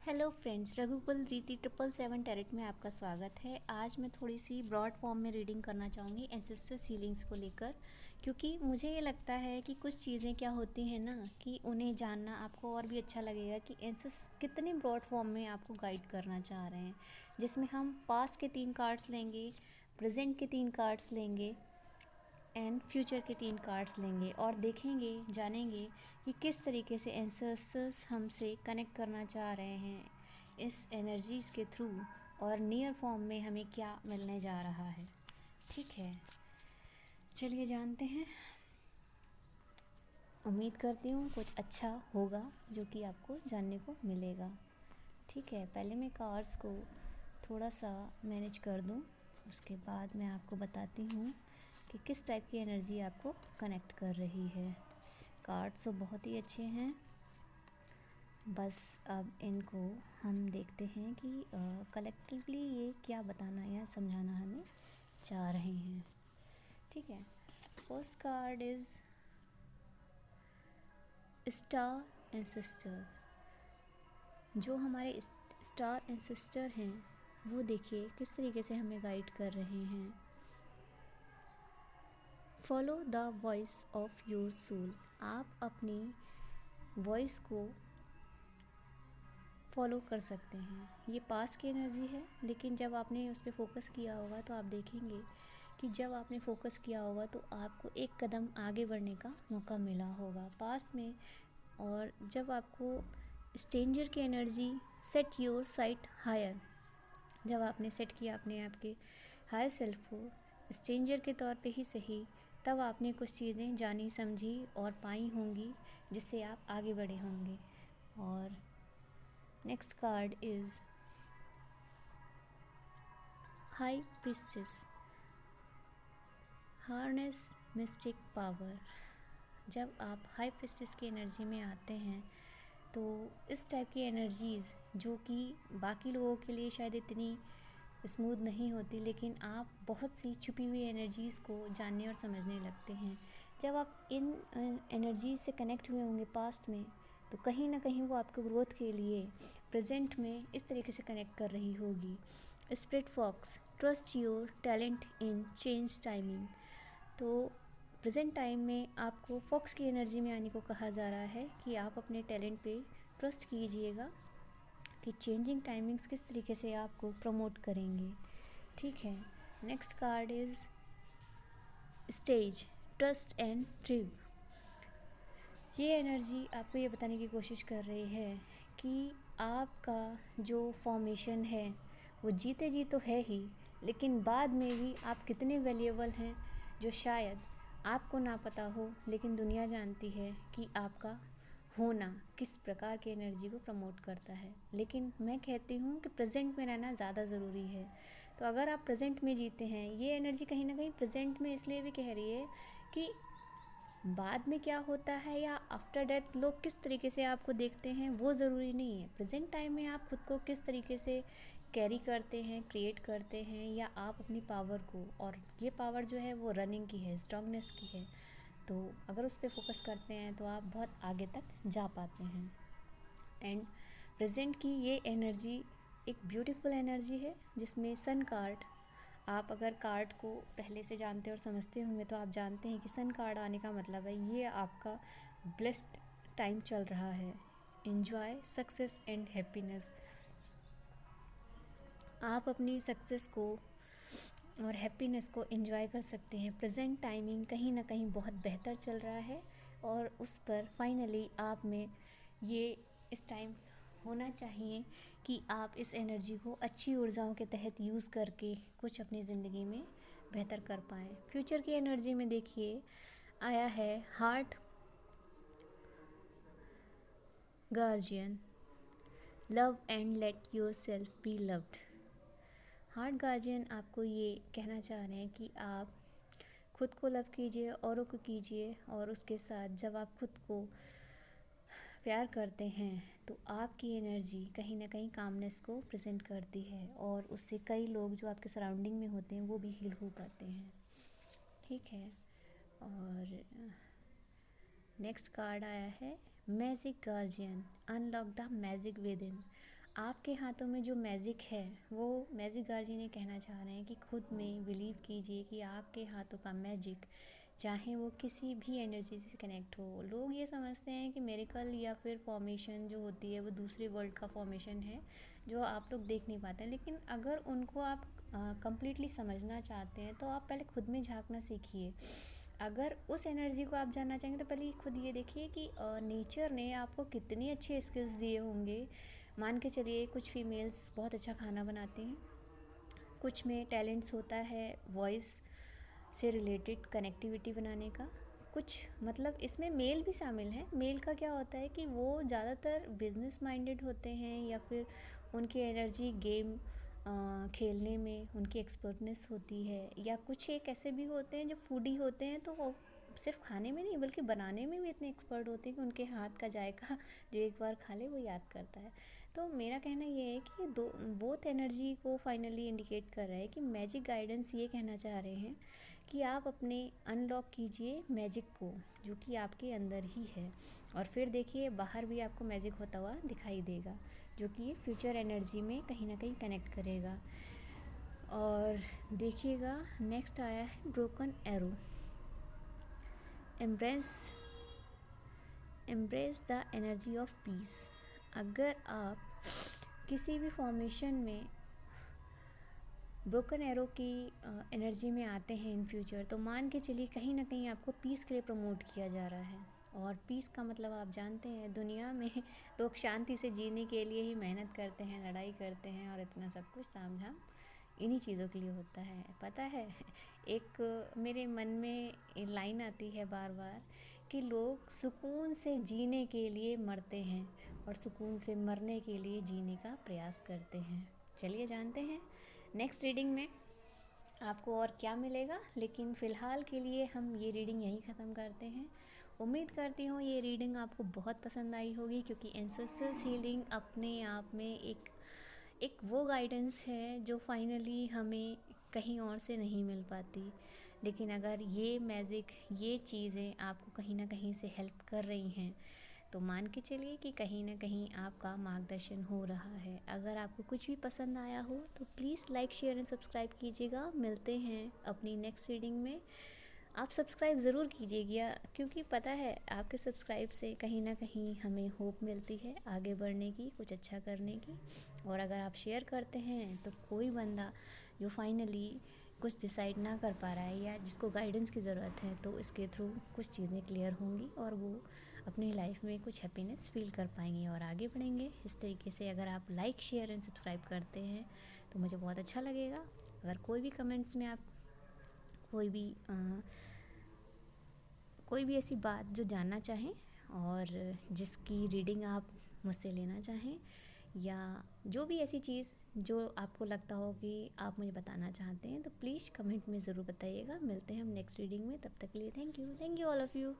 Hello friends, रघुकुल रीति 777 tarot में आपका स्वागत है। आज मैं थोड़ी सी ब्रॉड फॉर्म में रीडिंग करना चाहूँगी एंसेस्टर सीलिंग्स को लेकर, क्योंकि मुझे ये लगता है कि कुछ चीज़ें क्या होती हैं ना कि उन्हें जानना आपको और भी अच्छा लगेगा कि एंसेस कितने ब्रॉड फॉर्म में आपको गाइड करना चाह रहे हैं, जिसमें हम पास्ट के 3 कार्ड्स लेंगे, प्रेजेंट के 3 कार्ड्स लेंगे एंड फ्यूचर के 3 कार्ड्स लेंगे और देखेंगे, जानेंगे कि किस तरीके से एंसेस्टर्स हमसे कनेक्ट करना चाह रहे हैं इस एनर्जीज़ के थ्रू और नियर फॉर्म में हमें क्या मिलने जा रहा है। ठीक है, चलिए जानते हैं। उम्मीद करती हूँ कुछ अच्छा होगा जो कि आपको जानने को मिलेगा। ठीक है, पहले मैं कार्ड्स को थोड़ा सा मैनेज कर दूँ, उसके बाद मैं आपको बताती हूँ कि किस टाइप की एनर्जी आपको कनेक्ट कर रही है। कार्ड्स तो बहुत ही अच्छे हैं, बस अब इनको हम देखते हैं कि कलेक्टिवली ये क्या बताना या समझाना हमें चाह रहे हैं। ठीक है, first card is star ancestors. जो हमारे स्टार एंसेस्टर हैं वो देखिए किस तरीके से हमें गाइड कर रहे हैं। Follow the voice of your soul. आप अपनी वॉइस को फॉलो कर सकते हैं। ये पास्ट की एनर्जी है, लेकिन जब आपने उस पर फोकस किया होगा तो आप देखेंगे कि जब आपने फोकस किया होगा तो आपको एक कदम आगे बढ़ने का मौका मिला होगा पास्ट में। और जब आपको स्ट्रेंजर की energy set your sight higher, जब आपने सेट किया अपने आप के हायर सेल्फ को स्ट्रेंजर के तौर पे ही सही, तब आपने कुछ चीज़ें जानी समझी और पाई होंगी जिससे आप आगे बढ़े होंगे। और next card is high priestess, harness mistake power. जब आप हाई प्रीस्टेस की एनर्जी में आते हैं तो इस टाइप की एनर्जीज़ जो कि बाकी लोगों के लिए शायद इतनी स्मूथ नहीं होती, लेकिन आप बहुत सी छुपी हुई एनर्जीज़ को जानने और समझने लगते हैं। जब आप इन एनर्जी से कनेक्ट हुए होंगे पास्ट में, तो कहीं ना कहीं वो आपके ग्रोथ के लिए प्रेजेंट में इस तरीके से कनेक्ट कर रही होगी। Spirit fox, trust your talent in change timing. तो प्रेजेंट टाइम में आपको फॉक्स की एनर्जी में आने को कहा जा रहा है कि आप अपने टैलेंट पे ट्रस्ट कीजिएगा कि चेंजिंग टाइमिंग्स किस तरीके से आपको प्रमोट करेंगे। ठीक है, next card is stage, trust and tribe. ये एनर्जी आपको ये बताने की कोशिश कर रही है कि आपका जो फॉर्मेशन है वो जीते जी तो है ही, लेकिन बाद में भी आप कितने वैल्यूएबल हैं जो शायद आपको ना पता हो, लेकिन दुनिया जानती है कि आपका होना किस प्रकार की एनर्जी को प्रमोट करता है। लेकिन मैं कहती हूँ कि प्रेजेंट में रहना ज़्यादा ज़रूरी है। तो अगर आप प्रेजेंट में जीते हैं, ये एनर्जी कहीं ना कहीं प्रेजेंट में इसलिए भी कह रही है कि बाद में क्या होता है या आफ्टर डेथ लोग किस तरीके से आपको देखते हैं वो ज़रूरी नहीं है। प्रेजेंट टाइम में आप खुद को किस तरीके से कैरी करते हैं, क्रिएट करते हैं, या आप अपनी पावर को, और ये पावर जो है वो रनिंग की है, स्ट्रांगनेस की है, तो अगर उस पर फोकस करते हैं तो आप बहुत आगे तक जा पाते हैं। एंड प्रेजेंट की ये एनर्जी एक ब्यूटीफुल एनर्जी है जिसमें सन कार्ड, आप अगर कार्ड को पहले से जानते और समझते होंगे तो आप जानते हैं कि सन कार्ड आने का मतलब है ये आपका ब्लेस्ड टाइम चल रहा है। Enjoy success and happiness. आप अपनी सक्सेस को और हैप्पीनेस को एंजॉय कर सकते हैं। प्रेजेंट टाइमिंग कहीं ना कहीं बहुत बेहतर चल रहा है और उस पर फाइनली आप में ये इस टाइम होना चाहिए कि आप इस एनर्जी को अच्छी ऊर्जाओं के तहत यूज़ करके कुछ अपनी ज़िंदगी में बेहतर कर पाएँ। फ्यूचर की एनर्जी में देखिए आया है heart guardian, love and let your self be loved. Heart guardian आपको ये कहना चाह रहे हैं कि आप खुद को लव कीजिए, औरों को कीजिए, और उसके साथ जब आप खुद को प्यार करते हैं तो आपकी एनर्जी कहीं ना कहीं कामनेस को प्रेजेंट करती है और उससे कई लोग जो आपके सराउंडिंग में होते हैं वो भी हील हो पाते हैं। ठीक है, और नेक्स्ट कार्ड आया है magic guardian, unlock the magic with in. आपके हाथों में जो मैजिक है, वो मैजिक गार्जी ने कहना चाह रहे हैं कि खुद में बिलीव कीजिए कि आपके हाथों का मैजिक, चाहे वो किसी भी एनर्जी से कनेक्ट हो। लोग ये समझते हैं कि मेरेकल या फिर फॉर्मेशन जो होती है वो दूसरे वर्ल्ड का फॉर्मेशन है जो आप लोग देख नहीं पाते हैं, लेकिन अगर उनको आप कंप्लीटली समझना चाहते हैं तो आप पहले खुद में झांकना सीखिए। अगर उस एनर्जी को आप जानना चाहेंगे तो पहले खुद ये देखिए कि नेचर ने आपको कितनी अच्छी स्किल्स दिए होंगे। मान के चलिए कुछ फीमेल्स बहुत अच्छा खाना बनाती हैं, कुछ में टैलेंट्स होता है वॉइस से रिलेटेड कनेक्टिविटी बनाने का, कुछ मतलब इसमें मेल भी शामिल है। मेल का क्या होता है कि वो ज़्यादातर बिजनेस माइंडेड होते हैं या फिर उनकी एनर्जी गेम खेलने में उनकी एक्सपर्टनेस होती है, या कुछ एक ऐसे भी होते हैं जो फूडी होते हैं तो वो सिर्फ खाने में नहीं बल्कि बनाने में भी इतने एक्सपर्ट होते हैं कि उनके हाथ का जायका जो एक बार खा ले वो याद करता है। तो मेरा कहना ये है कि दो बोथ एनर्जी को फाइनली इंडिकेट कर रहा है कि मैजिक गाइडेंस ये कहना चाह रहे हैं कि आप अपने अनलॉक कीजिए मैजिक को जो कि आपके अंदर ही है, और फिर देखिए बाहर भी आपको मैजिक होता हुआ दिखाई देगा जो कि फ्यूचर एनर्जी में कहीं ना कहीं कनेक्ट करेगा। और देखिएगा नेक्स्ट आया है broken arrow. Embrace the energy of peace. अगर आप किसी भी फॉर्मेशन में ब्रोकन एरो की एनर्जी में आते हैं इन फ्यूचर, तो मान के चलिए कहीं ना कहीं आपको पीस के लिए प्रमोट किया जा रहा है। और पीस का मतलब आप जानते हैं, दुनिया में लोग शांति से जीने के लिए ही मेहनत करते हैं, लड़ाई करते हैं, और इतना सब कुछ ताम झाम इन्हीं चीज़ों के लिए होता है। पता है, एक मेरे मन में लाइन आती है बार बार कि लोग सुकून से जीने के लिए मरते हैं और सुकून से मरने के लिए जीने का प्रयास करते हैं। चलिए जानते हैं नेक्स्ट रीडिंग में आपको और क्या मिलेगा, लेकिन फ़िलहाल के लिए हम ये रीडिंग यहीं ख़त्म करते हैं। उम्मीद करती हूँ ये रीडिंग आपको बहुत पसंद आई होगी, क्योंकि एंसेस्ट्रल हीलिंग अपने आप में एक वो गाइडेंस है जो फाइनली हमें कहीं और से नहीं मिल पाती। लेकिन अगर ये मैजिक, ये चीज़ें आपको कहीं ना कहीं से हेल्प कर रही हैं तो मान के चलिए कि कहीं ना कहीं आपका मार्गदर्शन हो रहा है। अगर आपको कुछ भी पसंद आया हो तो please like share and subscribe कीजिएगा। मिलते हैं अपनी नेक्स्ट रीडिंग में। आप सब्सक्राइब ज़रूर कीजिएगा, क्योंकि पता है आपके सब्सक्राइब से कहीं ना कहीं हमें होप मिलती है आगे बढ़ने की, कुछ अच्छा करने की। और अगर आप शेयर करते हैं तो कोई बंदा जो फाइनली कुछ डिसाइड ना कर पा रहा है या जिसको गाइडेंस की ज़रूरत है, तो इसके थ्रू कुछ चीज़ें क्लियर होंगी और वो अपनी लाइफ में कुछ हैप्पीनेस फील कर पाएंगे और आगे बढ़ेंगे। इस तरीके से अगर आप लाइक शेयर एंड सब्सक्राइब करते हैं तो मुझे बहुत अच्छा लगेगा। अगर कोई भी कमेंट्स में आप कोई भी ऐसी बात जो जानना चाहें और जिसकी रीडिंग आप मुझसे लेना चाहें, या जो भी ऐसी चीज़ जो आपको लगता हो कि आप मुझे बताना चाहते हैं, तो प्लीज़ कमेंट में ज़रूर बताइएगा। मिलते हैं हम नेक्स्ट रीडिंग में, तब तक के लिए thank you all of you.